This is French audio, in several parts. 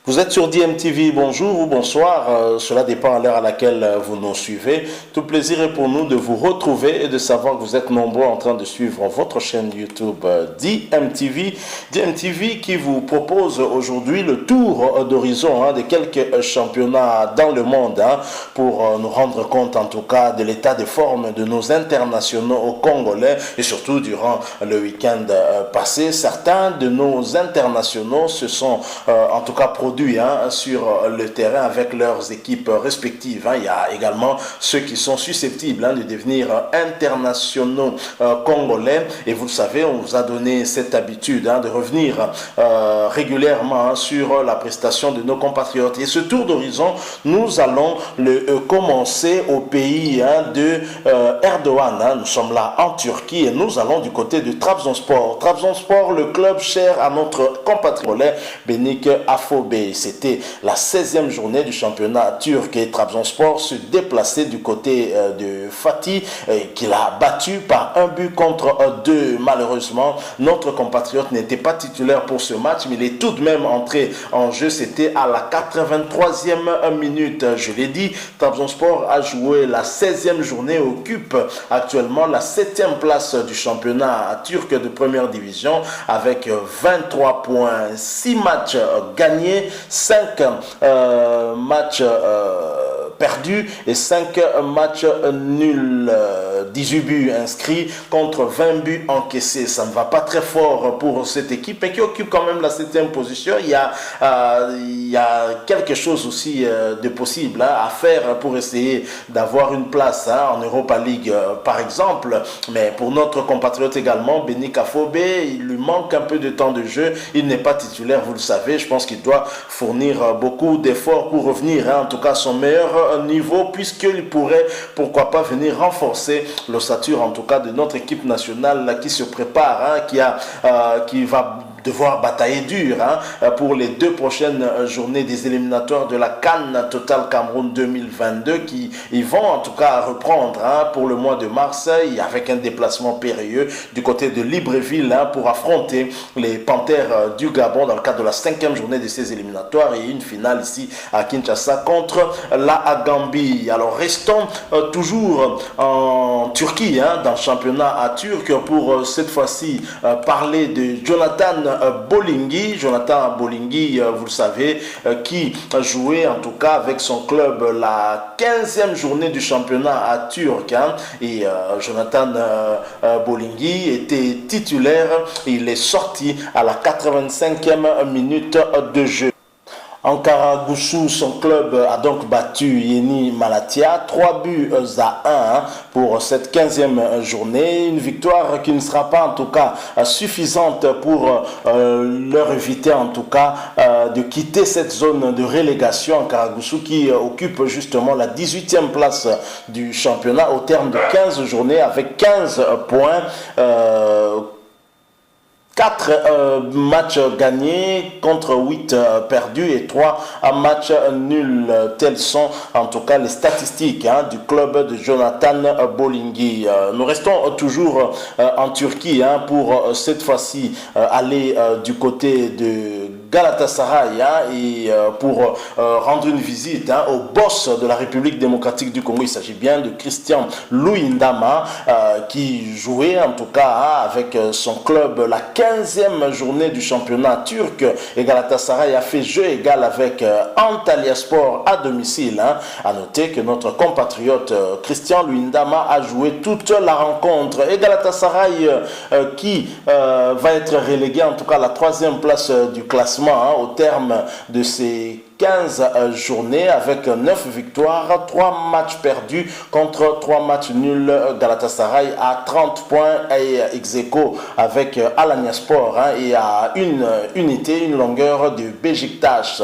Vous êtes sur DMTV, bonjour ou bonsoir, cela dépend à l'heure à laquelle vous nous suivez. Tout plaisir est pour nous de vous retrouver et de savoir que vous êtes nombreux en train de suivre votre chaîne YouTube DMTV. DMTV qui vous propose aujourd'hui le tour d'horizon de quelques championnats dans le monde pour nous rendre compte en tout cas de l'état de forme de nos internationaux congolais et surtout durant le week-end passé. Certains de nos internationaux se sont en tout cas produits sur le terrain avec leurs équipes respectives. Il y a également ceux qui sont susceptibles de devenir internationaux congolais. Et vous le savez, on vous a donné cette habitude de revenir régulièrement sur la prestation de nos compatriotes. Et ce tour d'horizon, nous allons le commencer au pays de Erdogan. Nous sommes là en Turquie et nous allons du côté de Trabzonspor. Trabzonspor, le club cher à notre compatriote Benik Afobe. C'était la 16e journée du championnat turc et Trabzonspor se déplaçait du côté de Fatih qu'il a battu par 1-2. Malheureusement, notre compatriote n'était pas titulaire pour ce match, mais il est tout de même entré en jeu. C'était à la 83e minute. Je l'ai dit, Trabzonspor a joué la 16e journée, occupe actuellement la 7e place du championnat turc de première division avec 23 points, 6 matchs gagnés, 5 matchs perdus et 5 matchs nuls, 18 buts inscrits contre 20 buts encaissés. Ça ne va pas très fort pour cette équipe et qui occupe quand même la 7e position. Il y a quelque chose aussi de possible à faire pour essayer d'avoir une place en Europa League par exemple. Mais pour notre compatriote également, Benik Afobe, il lui manque un peu de temps de jeu. Il n'est pas titulaire, vous le savez. Je pense qu'il doit fournir beaucoup d'efforts pour revenir en tout cas à son meilleur niveau, puisqu'il pourrait pourquoi pas venir renforcer l'ossature en tout cas de notre équipe nationale qui se prépare, qui va devoir batailler dur pour les 2 prochaines journées des éliminatoires de la CAN Total Cameroun 2022 qui ils vont en tout cas reprendre pour le mois de mars avec un déplacement périlleux du côté de Libreville pour affronter les Panthères du Gabon dans le cadre de la 5e journée de ces éliminatoires et une finale ici à Kinshasa contre la Gambie. Alors restons toujours en Turquie dans le championnat turc pour cette fois-ci parler de Jonathan Bolingui. Jonathan Bolingui, vous le savez, qui a joué en tout cas avec son club la 15e journée du championnat turc. Et Jonathan Bolingui était titulaire. Il est sorti à la 85e minute de jeu. Ankara-Gusu, son club a donc battu Yeni Malatya 3-1 pour cette 15e journée. Une victoire qui ne sera pas en tout cas suffisante pour leur éviter en tout cas de quitter cette zone de relégation. Ankara-Gusu qui occupe justement la 18e place du championnat au terme de 15 journées avec 15 points. 4 matchs gagnés contre 8 perdus et 3 matchs nuls. Telles sont en tout cas les statistiques du club de Jonathan Bolingui. Nous restons toujours en Turquie pour cette fois-ci aller du côté de Galatasaray et pour rendre une visite au boss de la République démocratique du Congo. Il s'agit bien de Christian Luyendama qui jouait en tout cas avec son club la 15e journée du championnat turc et Galatasaray a fait jeu égal avec Antalyaspor à domicile. À noter que notre compatriote Christian Luyendama a joué toute la rencontre et Galatasaray qui va être relégué en tout cas à la 3e place du classement au terme de ces 15 journées avec 9 victoires, 3 matchs perdus contre 3 matchs nuls. Galatasaray à 30 points et ex-aequo avec Alanyaspor et à une unité, une longueur de Beşiktaş.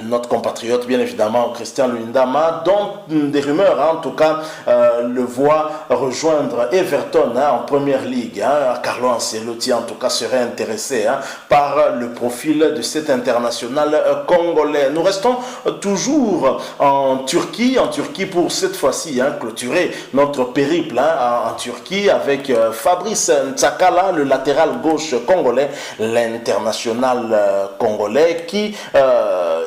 notre compatriote, bien évidemment, Christian Luyendama, dont des rumeurs, en tout cas, le voient rejoindre Everton en Première Ligue. Carlo Ancelotti, en tout cas, serait intéressé par le profil de cet international congolais. Nous restons toujours en Turquie pour cette fois-ci clôturer notre périple en Turquie avec Fabrice Ntsakala, le latéral gauche congolais, l'international congolais qui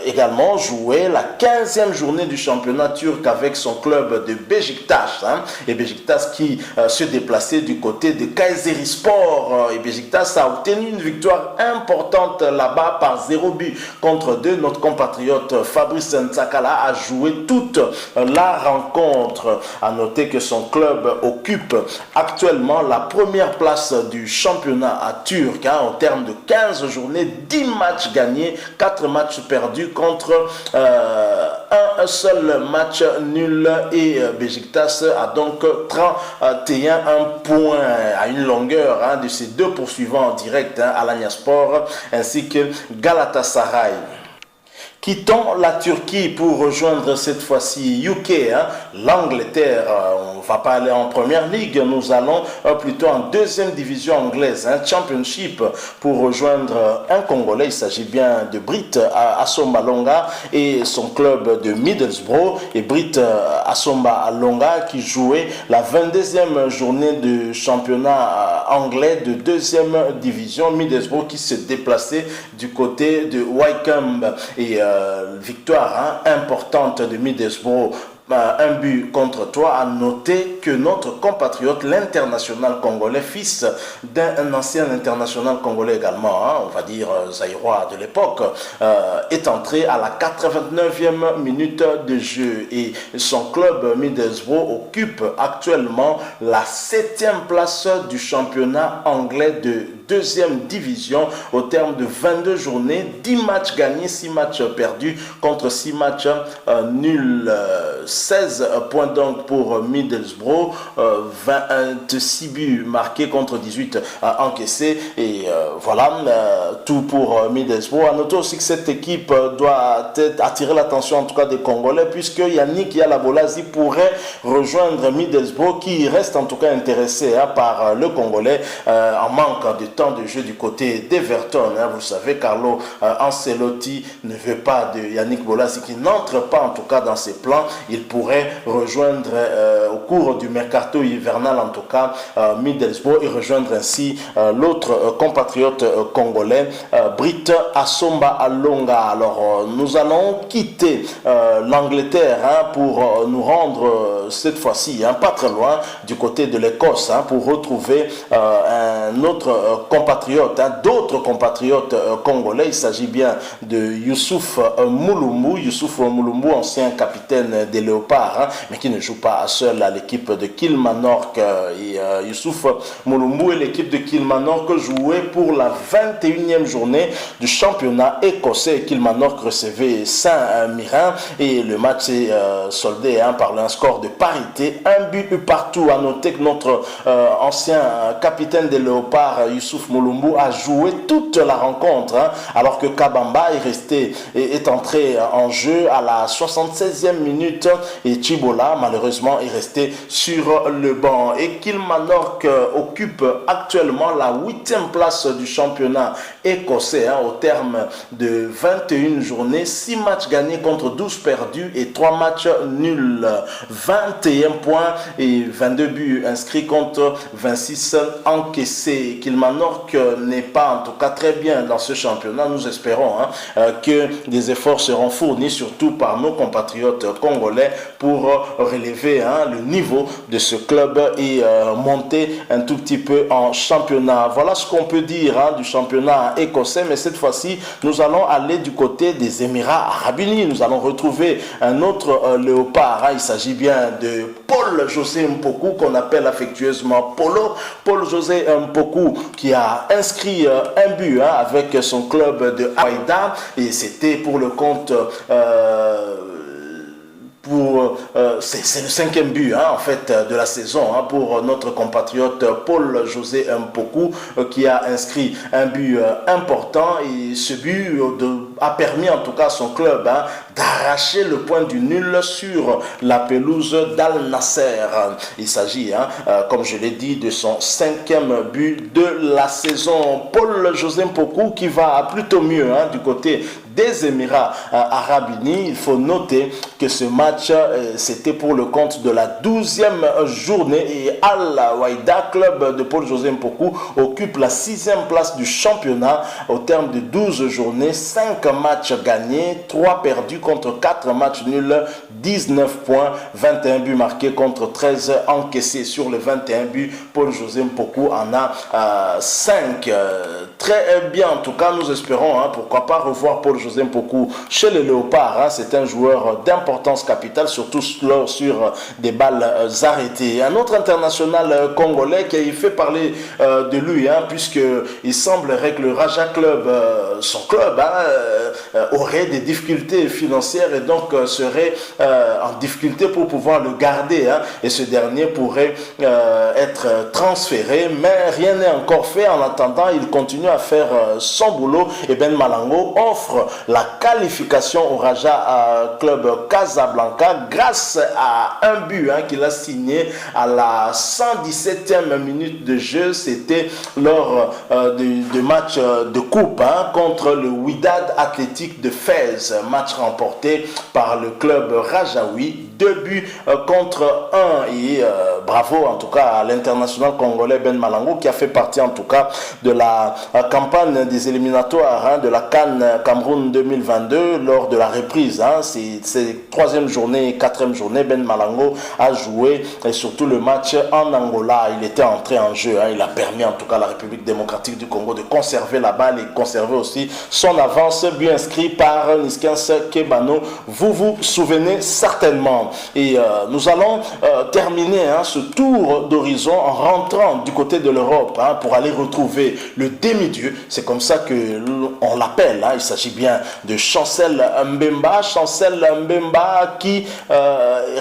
également jouait la 15e journée du championnat turc avec son club de Beşiktaş. Et Beşiktaş qui se déplaçait du côté de Kayserispor. Et Beşiktaş a obtenu une victoire importante là-bas par 0 but contre 2. Notre compatriote Fabrice Ntsakala a joué toute la rencontre. À noter que son club occupe actuellement la première place du championnat turc au terme de 15 journées, 10 matchs gagnés, 4 matchs perdus contre un seul match nul, et Beşiktaş a donc 31 points à une longueur de ses deux poursuivants en direct, Alanyaspor ainsi que Galatasaray. Quittons la Turquie pour rejoindre cette fois-ci UK, l'Angleterre. On ne va pas aller en Première Ligue, nous allons plutôt en deuxième division anglaise, Championship, pour rejoindre un Congolais. Il s'agit bien de Britt Assomba Longa et son club de Middlesbrough. Et Britt Assomba Longa qui jouait la 22e journée du championnat anglais de deuxième division. Middlesbrough qui se déplaçait du côté de Wycombe. Et victoire importante de Middlesbrough, un but contre 3. À noter que notre compatriote, l'international congolais, fils d'un ancien international congolais également, on va dire zaïrois de l'époque, est entré à la 89e minute de jeu, et son club Middlesbrough occupe actuellement la 7e place du championnat anglais de deuxième division au terme de 22 journées, 10 matchs gagnés, 6 matchs perdus contre 6 matchs nuls. 16 points donc pour Middlesbrough, 26 buts marqués contre 18 encaissés, et voilà tout pour Middlesbrough. À noter aussi que cette équipe doit attirer l'attention en tout cas des Congolais, puisque Yannick Yalabolazi pourrait rejoindre Middlesbrough, qui reste en tout cas intéressé par le Congolais en manque de temps de jeu du côté d'Everton. Vous savez, Carlo Ancelotti ne veut pas de Yannick Bolazi, qui n'entre pas en tout cas dans ses plans. Il pourrait rejoindre au cours du mercato hivernal en tout cas Middlesbrough, et rejoindre ainsi l'autre compatriote congolais, Britt Assomba Longa. Alors nous allons quitter l'Angleterre pour nous rendre cette fois-ci pas très loin du côté de l'Écosse pour retrouver un autre compatriote, d'autres compatriotes congolais. Il s'agit bien de Youssouf Mulumbu. Youssouf Mulumbu, ancien capitaine des Léopards, mais qui ne joue pas seul à l'équipe de Kilmarnock. Et Youssouf Mulumbu et l'équipe de Kilmarnock jouaient pour la 21e journée du championnat écossais. Kilmarnock recevait Saint-Mirren, et le match s'est soldé par un score de parité, un but partout. À noter que notre ancien capitaine des Léopards, Youssouf Mulumbu, a joué toute la rencontre, alors que Kabamba est entré en jeu à la 76e minute, et Chibola malheureusement est resté sur le banc. Et Kilmarnock occupe actuellement la 8e place du championnat écossais au terme de 21 journées, 6 matchs gagnés contre 12 perdus et 3 matchs nuls, 21 points et 22 buts inscrits contre 26 encaissés. Kilmarnock n'est pas en tout cas très bien dans ce championnat. Nous espérons que des efforts seront fournis, surtout par nos compatriotes congolais, pour relever le niveau de ce club et monter un tout petit peu en championnat. Voilà ce qu'on peut dire du championnat écossais, mais cette fois-ci nous allons aller du côté des Émirats Arabes Unis. Nous allons retrouver un autre léopard. Il s'agit bien de Paul José Mpoku, qu'on appelle affectueusement Polo. Paul José Mpoku qui a inscrit un but avec son club de Haïda, et c'était pour le compte c'est le 5e but en fait de la saison pour notre compatriote Paul José Mpoku, qui a inscrit un but important, et ce but a permis en tout cas à son club d'arracher le point du nul sur la pelouse d'Al Nasser. Il s'agit, comme je l'ai dit, de son 5e but de la saison. Paul-José Mpoku qui va plutôt mieux du côté des Émirats Arabes Unis. Il faut noter que ce match, c'était pour le compte de la 12e journée et Al-Waïda, club de Paul-José Mpoku, occupe la 6e place du championnat au terme de 12 journées, 5 matchs gagnés, 3 perdus contre 4 matchs nuls, 19 points, 21 buts marqués contre 13 encaissés. Sur les 21 buts, Paul-José Mpoku en a 5. Très bien, en tout cas, nous espérons, pourquoi pas revoir Paul-José Mpoku chez les Léopards. C'est un joueur d'importance capitale, surtout sur des balles arrêtées. Un autre international congolais qui fait parler de lui, puisqu'il semblerait que le Raja Club, son club, aurait des difficultés financières et donc serait en difficulté pour pouvoir le garder. Et ce dernier pourrait être transféré, mais rien n'est encore fait. En attendant, il continue à faire son boulot et Ben Malango offre la qualification au Raja Club Casablanca grâce à un but qu'il a signé à la 117e minute de jeu. C'était lors du match de coupe contre le Wydad Athletic de Fès, match remporté par le club rajaoui, 2 buts contre 1. Et bravo en tout cas à l'international congolais Ben Malango qui a fait partie en tout cas de la campagne des éliminatoires de la CAN Cameroun 2022 lors de la reprise. C'est 3e journée et 4e journée. Ben Malango a joué et surtout le match en Angola. Il était entré en jeu. Il a permis en tout cas à la République démocratique du Congo de conserver la balle et conserver aussi son avance, but inscrit par Niskens Kebano. Vous vous souvenez certainement. Et nous allons terminer ce tour d'horizon en rentrant du côté de l'Europe pour aller retrouver le demi-dieu. C'est comme ça qu'on l'appelle. Il s'agit bien de Chancel Mbemba. Chancel Mbemba qui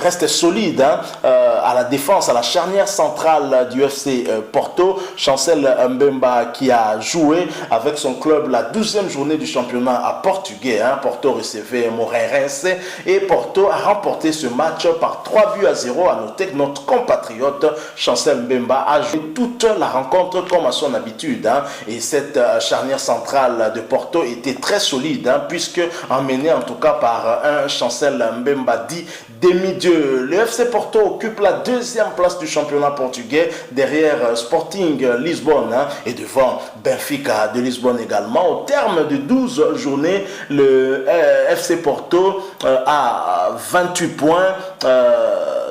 reste solide à la défense, à la charnière centrale du FC Porto. Chancel Mbemba qui a joué avec son club la 12e journée du championnat à portugais. Porto recevait Moreirense et Porto a remporté ce match par 3-0. À noter que notre compatriote Chancel Mbemba a joué toute la rencontre comme à son habitude. Et cette charnière centrale de Porto était très solide puisque emmené en tout cas par un Chancel Mbemba dit demi-dieu. Le FC Porto occupe la 2e place du championnat portugais derrière Sporting Lisbonne et devant Benfica de Lisbonne également. Au terme de 12 journées, le FC Porto a 28 points,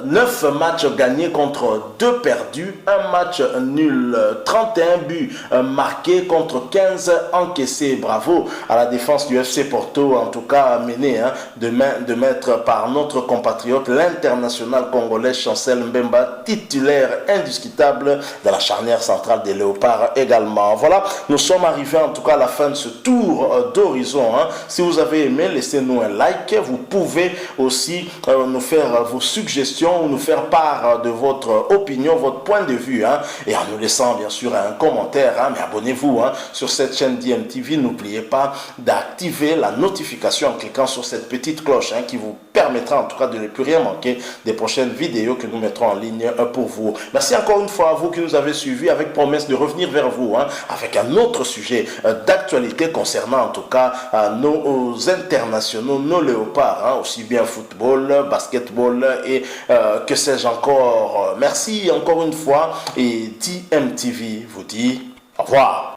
9 matchs gagnés contre 2 perdus, 1 match nul, 31 buts marqués contre 15 encaissés. Bravo à la défense du FC Porto, en tout cas menée de maître par notre compatriote, l'international congolais Chancel Mbemba, titulaire indiscutable de la charnière centrale des Léopards également. Voilà, nous sommes arrivés en tout cas à la fin de ce tour d'horizon. Si vous avez aimé, laissez-nous un like. Vous pouvez aussi nous faire vos suggestions ou nous faire part de votre opinion, votre point de vue, et en nous laissant bien sûr un commentaire. Mais abonnez-vous sur cette chaîne DMTV. N'oubliez pas d'activer la notification en cliquant sur cette petite cloche qui vous permettra en tout cas de ne plus rien manquer des prochaines vidéos que nous mettrons en ligne pour vous. Merci encore une fois à vous qui nous avez suivis, avec promesse de revenir vers vous avec un autre sujet d'actualité concernant en tout cas nos internationaux, nos léopards, aussi bien football, basketball et que sais-je encore. Merci encore une fois et DMTV vous dit au revoir.